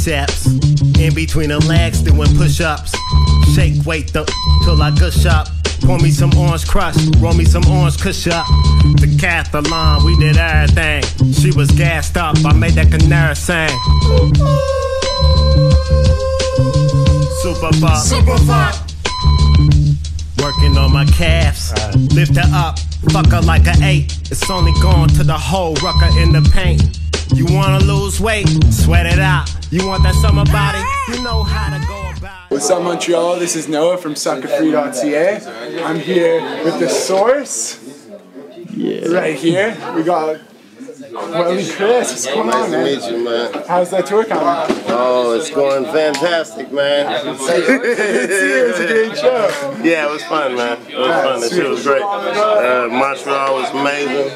biceps. In between the legs, doing push-ups. Shake weight till I gush up. Pour me some orange crush, roll me some orange kush up. Decathlon, we did everything. She was gassed up, I made that canary sing. Super fuck, super fuck. Working on my calves, lift her up, fuck her like an 8. It's only going to the hole, rucker in the paint. You wanna lose weight, sweat it out. You want that summer body, you know how to go about it. What's up, Montreal? This is Noah from SuckerFree.ca. I'm here with the source. Yeah. Right here. We got Welly Chris. What's going on, man? Nice to meet you, man. How's that tour coming? Oh, it's going fantastic, man. It's a great show. Yeah, it was fun, man. It was fun. The show was great. Montreal was amazing.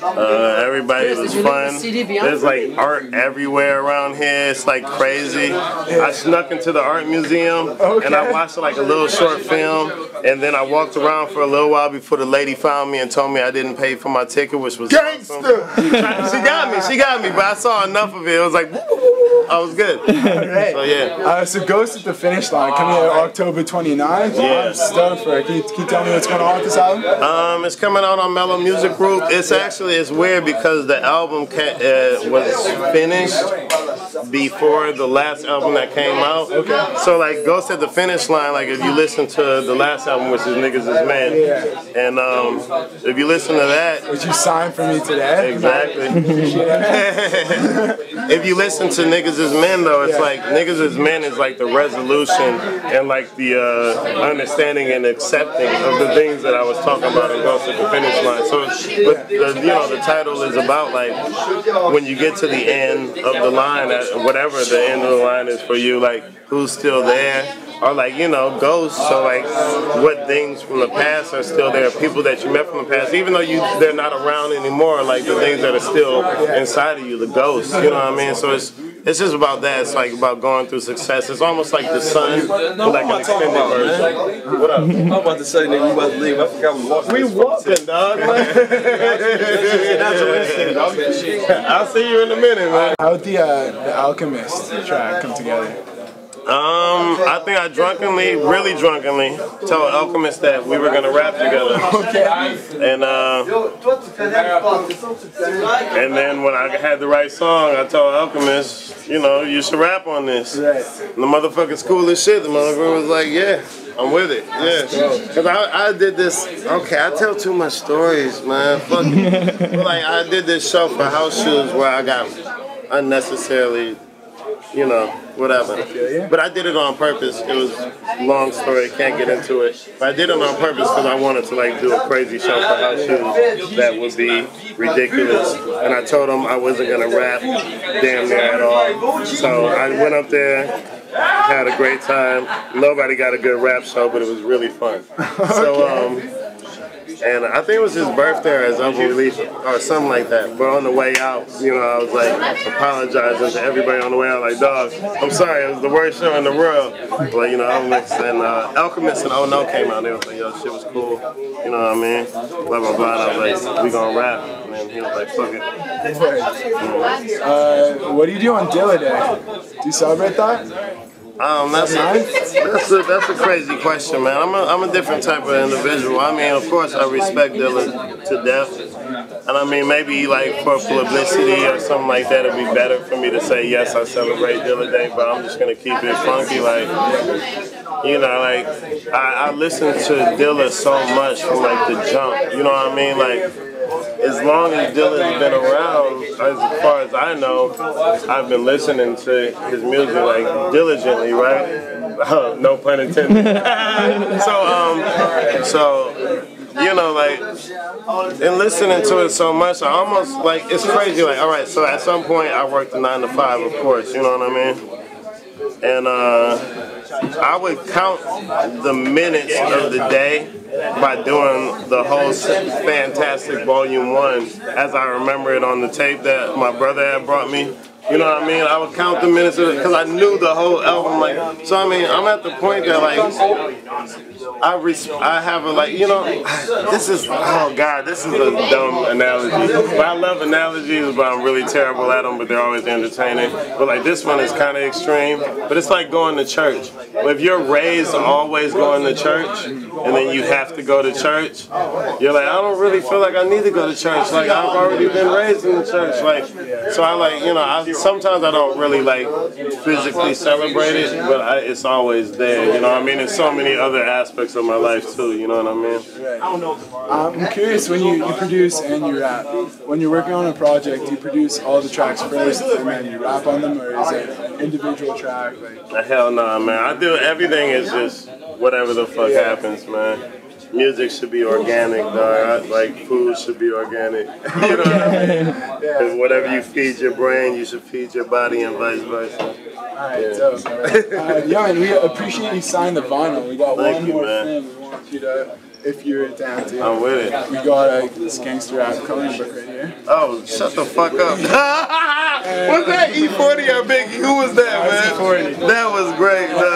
Everybody was fun. There's like art everywhere around here. It's like crazy. I snuck into the art museum and I watched like a little short film, and then I walked around for a little while before the lady found me and told me I didn't pay for my ticket, which was gangster. She got me, but I saw enough of it. It was like, I was good. Right. So yeah. So Ghost at the Finish Line coming out October 29th. Yeah. I'm stoked for it. Can you tell me what's going on with this album? It's coming out on Mellow Music Group. It's weird because the album was finished before the last album that came out. Okay. So like Ghost at the Finish Line, like if you listen to the last album, which is Niggas Is Men, and if you listen to that, which you signed for me today. Exactly. If you listen to Niggas Is Men though, it's like Niggas Is Men is like the resolution and like the understanding and accepting of the things that I was talking about in Ghost at the Finish Line. So the title is about like when you get to the end of the line, whatever the end of the line is for you, like who's still there, or like, you know, ghosts. So like what things from the past are still there, people that you met from the past, even though they're not around anymore, like the things that are still inside of you, the ghosts, you know what I mean? So it's just about that. It's like about going through success. It's almost like The Sun, but like an extended version. What up? I'm about to say, nigga, we about to leave. I forgot we walked. We walking, dog. I'll see you in a minute, man. How'd the Alchemist track come together? I think I really drunkenly, told Alchemist that we were gonna rap together. Okay. And then when I had the right song, I told Alchemist, you know, you should rap on this. Right. And the motherfucker's cool as shit. The motherfucker was like, yeah, I'm with it. Yeah. Because I did this, okay, I tell too much stories, man. Fuck it. But like, I did this show for House Shoes where I got unnecessarily, you know, whatever. But I did it on purpose. It was a long story, can't get into it. But I did it on purpose because I wanted to like do a crazy show for House Shoes that would be ridiculous. And I told them I wasn't gonna rap damn near at all. So I went up there, had a great time. Nobody got a good rap show, but it was really fun. So and I think it was his birthday or his unbelief or something like that. But on the way out, you know, I was like apologizing to everybody on the way out, like, dog, I'm sorry, it was the worst show in the world. But you know, Alchemist and Oh No came out. They was like, yo, shit was cool. You know what I mean? Blah blah blah. And I was like, we gonna rap. And then he was like, fuck it. What do you do on Dilla Day? Do you celebrate that? That's a crazy question, man. I'm a different type of individual. I mean, of course, I respect Dilla to death, and I mean, maybe like for publicity or something like that, it'd be better for me to say yes, I celebrate Dilla Day, but I'm just gonna keep it funky, like, you know, like I listen to Dilla so much from like the jump. You know what I mean, like. As long as Dilla's been around, as far as I know, I've been listening to his music like diligently, right? No pun intended. So you know, like, and listening to it so much, I almost like it's crazy. Like, all right, so at some point I worked a 9 to 5, of course, you know what I mean? And I would count the minutes of the day by doing the whole Fantastic Volume 1 as I remember it on the tape that my brother had brought me You know what I mean? I would count the minutes because I knew the whole album. Like, so I mean, I'm at the point that like I have a like, you know, this is, oh God, this is a dumb analogy. But I love analogies, but I'm really terrible at them. But they're always entertaining. But like this one is kind of extreme. But it's like going to church. If you're raised always going to church, and then you have to go to church, you're like, I don't really feel like I need to go to church. Like I've already been raised in the church. Like, so I like, you know, sometimes I don't really like physically celebrate it, but it's always there. You know what I mean? There's so many other aspects of my life too. You know what I mean? I'm curious, when you produce and you rap, when you're working on a project, do you produce all the tracks first and then you rap on them, or is it an individual track? Like, hell nah, man. I do everything is just whatever the fuck happens, man. Music should be organic, dog. Like food should be organic. You know what I mean? Because whatever you feed your brain, you should feed your body, and vice versa. Alright, so yeah, and we appreciate you signing the vinyl. We got one more thing we want you to, if you're down to. I'm with it. We got this gangster rap coloring book right here. Oh, shut the fuck up. Was that E40 or Biggie? Who was that, man? E40. That was great, man.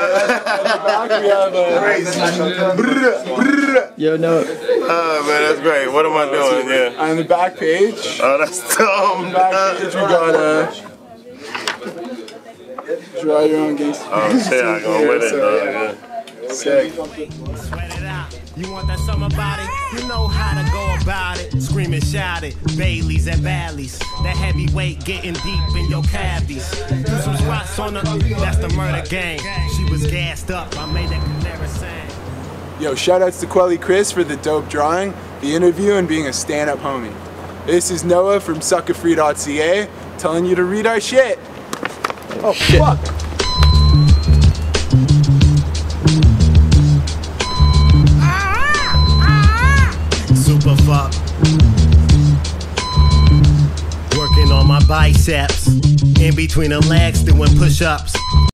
Yo, no. Oh, man, that's great. What am I doing? Yeah. On the back page. Oh, that's dumb. On the back page, we got draw your own gangster. Oh, shit, I'm going with it, dog. Yeah. Sick. Sweat it out. You want that summer body? You know how to go about it. Scream and shout it. Baileys and valleys. That heavyweight getting deep in your cavities. Do some squats on her. That's the murder gang. She was gassed up. I made that Canara sing. Yo, shoutouts to Quelly Chris for the dope drawing, the interview, and being a stand-up homie. This is Noah from suckerfree.ca telling you to read our shit. Oh, shit. Fuck. Super fuck. Working on my biceps. In between them legs doing push-ups.